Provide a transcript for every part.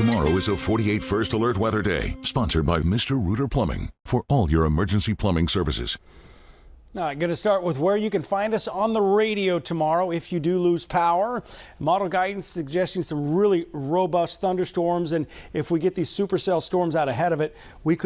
Tomorrow is a 48 First Alert Weather Day, sponsored by Mr. Rooter Plumbing for all your emergency plumbing services. Now, I'm going to start with where you can find us on the radio tomorrow if you do lose power. Model guidance suggesting some really robust thunderstorms, and if we get these supercell storms out ahead of it, you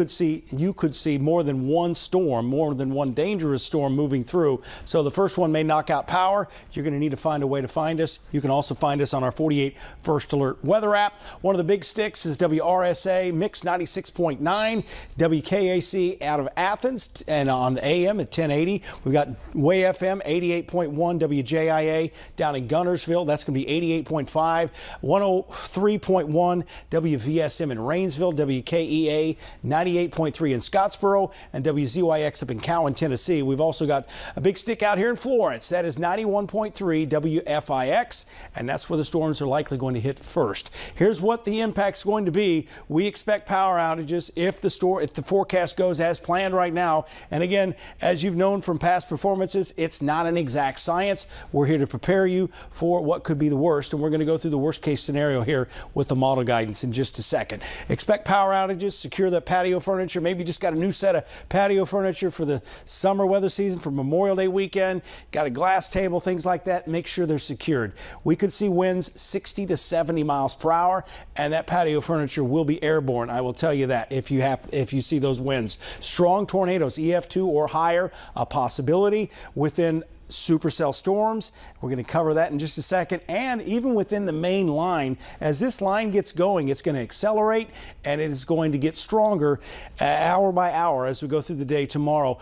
could see more than one storm, more than one dangerous storm moving through. So the first one may knock out power. You're going to need to find a way to find us. You can also find us on our 48 First Alert weather app. One of the big sticks is WRSA Mix 96.9, WKAC out of Athens, and on the AM at 1080. We've got Way FM 88.1, WJIA down in Gunnersville. That's going to be 88.5, 103.1 WVSM in Rainsville, WKEA 98.3 in Scottsboro, and WZYX up in Cowan, Tennessee. We've also got a big stick out here in Florence. That is 91.3 WFIX, and that's where the storms are likely going to hit first. Here's what the impact's going to be. We expect power outages if the forecast goes as planned right now. And again, as you've known from past performances, it's not an exact science. We're here to prepare you for what could be the worst, and we're going to go through the worst case scenario here with the model guidance in just a second. Expect power outages, secure that patio furniture. Maybe you just got a new set of patio furniture for the summer weather season, for Memorial Day weekend, got a glass table, things like that. Make sure they're secured. We could see winds 60 to 70 miles per hour, and that patio furniture will be airborne. I will tell you that if you see those winds. Strong tornadoes, EF2 or higher, a possibility within supercell storms. We're going to cover that in just a second. And even within the main line, as this line gets going, it's going to accelerate and it is going to get stronger hour by hour as we go through the day tomorrow.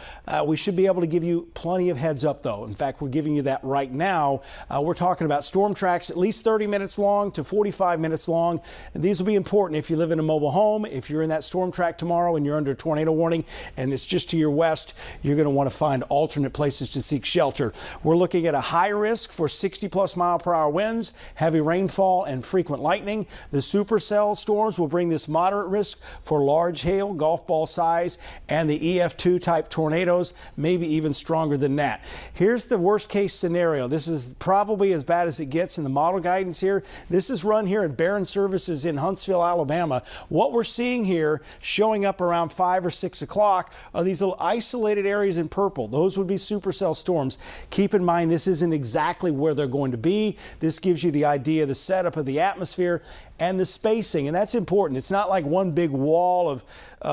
We should be able to give you plenty of heads up, though. In fact, we're giving you that right now. We're talking about storm tracks at least 30 minutes long to 45 minutes long. And these will be important if you live in a mobile home. If you're in that storm track tomorrow and you're under a tornado warning and it's just to your west, you're going to want to find alternate places to seek shelter. We're looking at a high risk for 60-plus mile-per-hour winds, heavy rainfall, and frequent lightning. The supercell storms will bring this moderate risk for large hail, golf ball size, and the EF2 type tornadoes, maybe even stronger than that. Here's the worst-case scenario. This is probably as bad as it gets in the model guidance here. This is run here at Barron Services in Huntsville, Alabama. What we're seeing here, showing up around 5 or 6 o'clock, are these little isolated areas in purple. Those would be supercell storms. Keep in mind, this isn't exactly where they're going to be. This gives you the idea, the setup of the atmosphere and the spacing, and that's important. It's not like one big wall of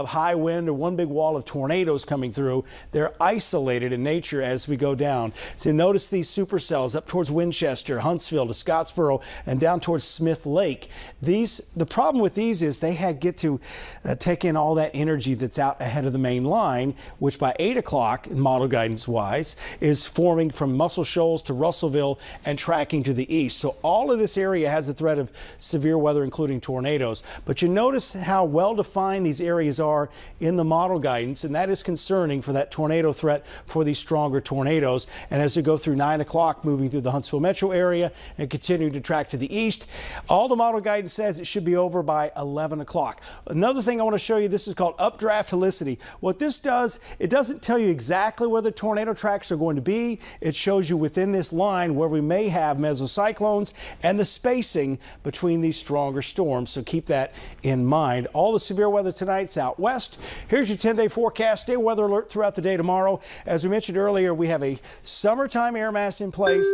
high wind or one big wall of tornadoes coming through. They're isolated in nature as we go down. So notice these supercells up towards Winchester, Huntsville to Scottsboro, and down towards Smith Lake. The problem with these is they get to take in all that energy that's out ahead of the main line, which by 8 o'clock, model guidance wise, is forming from Muscle Shoals to Russellville and tracking to the east. So all of this area has a threat of severe weather, including tornadoes. But you notice how well defined these areas are in the model guidance, and that is concerning for that tornado threat for these stronger tornadoes. And as we go through 9 o'clock, moving through the Huntsville metro area and continuing to track to the east, all the model guidance says it should be over by 11 o'clock. Another thing I want to show you, this is called updraft helicity. What this does, it doesn't tell you exactly where the tornado tracks are going to be. It shows you within this line where we may have mesocyclones and the spacing between these stronger storms, so keep that in mind. All the severe weather tonight's out west. Here's your 10-day forecast. Stay weather alert throughout the day tomorrow. As we mentioned earlier, we have a summertime air mass in place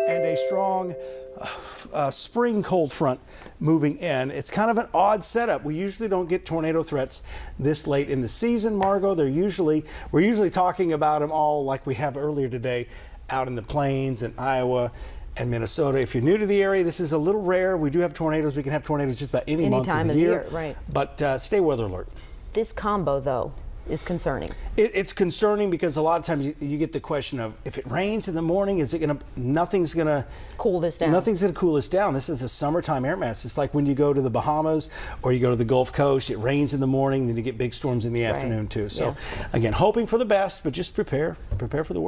and a strong spring cold front moving in. It's kind of an odd setup. We usually don't get tornado threats this late in the season, Margot. We're usually talking about them all like we have earlier today out in the plains and Iowa and Minnesota. If you're new to the area, this is a little rare. We do have tornadoes. We can have tornadoes just about any month of the year. Right. But stay weather alert. This combo, though, is concerning. It's concerning because a lot of times you get the question of, if it rains in the morning, nothing's going to cool this down. Nothing's going to cool this down. This is a summertime air mass. It's like when you go to the Bahamas or you go to the Gulf Coast, it rains in the morning, then you get big storms in the afternoon too. So again, hoping for the best, but just prepare for the worst.